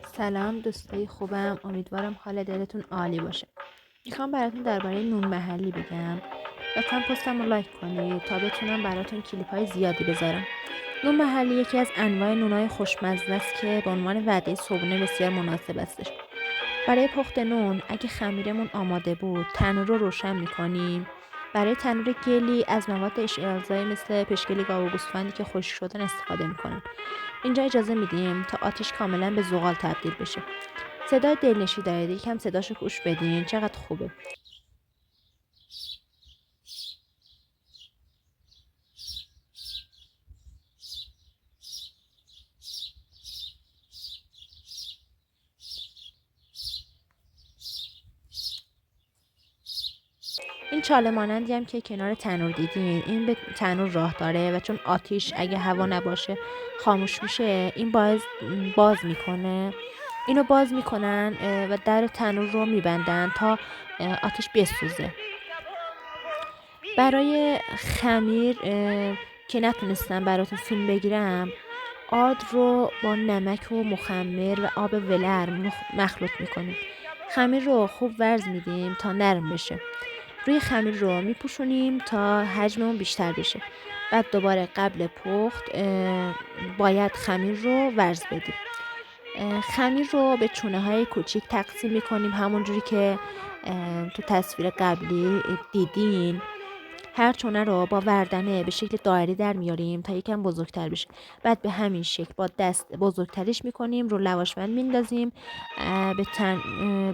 سلام دوستای خوبم، امیدوارم حال دلتون عالی باشه. میخوام براتون درباره نون محلی بگم. لطفا پستم رو لایک کنید تا بتونم براتون کلیپ های زیادی بذارم. نون محلی یکی از انواع نونای خوشمزه است که به عنوان وعده صبحونه بسیار مناسب استش. برای پخت نون اگه خمیرمون آماده بود تنور رو روشن میکنیم. برای تنور گلی از مواد اشعاع‌زایی مثل پشگلی گاو و گوسفندی که خشک شدن استفاده میکنن. اینجا اجازه میدیم تا آتیش کاملا به زغال تبدیل بشه. صدای دلنشی دارید، یکم صداشو گوش بدین چقدر خوبه. این چاله مانندی هم که کنار تنور دیدین این به تنور راه داره و چون آتیش اگه هوا نباشه خاموش میشه، این باز میکنه. اینو باز میکنن و در تنور رو میبندن تا آتیش بسوزه. برای خمیر که نتونستم براتون فیلم بگیرم، آرد رو با نمک و مخمر و آب ولرم مخلوط میکنیم. خمیر رو خوب ورز میدیم تا نرم بشه. روی خمیر رو میپوشونیم تا حجممون بیشتر بشه. بعد دوباره قبل پخت باید خمیر رو ورز بدیم. خمیر رو به چونه های کوچیک تقسیم میکنیم همونجوری که تو تصویر قبلی دیدین. هر چونه رو با وردنه به شکل دایره در میاریم تا یکم بزرگتر بشه. بعد به همین شکل با دست بزرگترش میکنیم، رو لواشمند میندازیم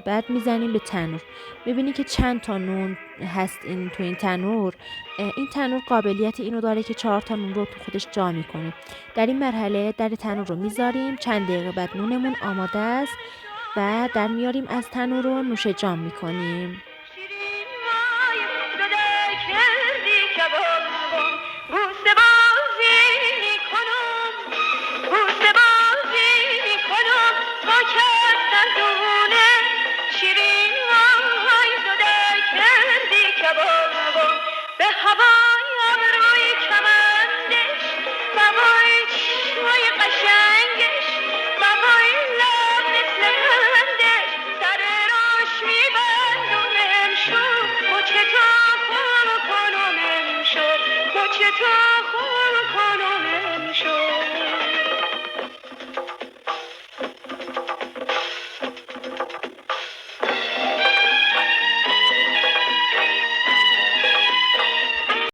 بعد میزنیم به تنور. میبینی که چند تا نون هست تو این تنور. این تنور قابلیت اینو داره که 4 تا نون رو تو خودش جا میکنه. در این مرحله در تنور رو میذاریم، چند دقیقه بعد نونمون آماده است و در میاریم از تنور رو نوش جان میکنیم. چطور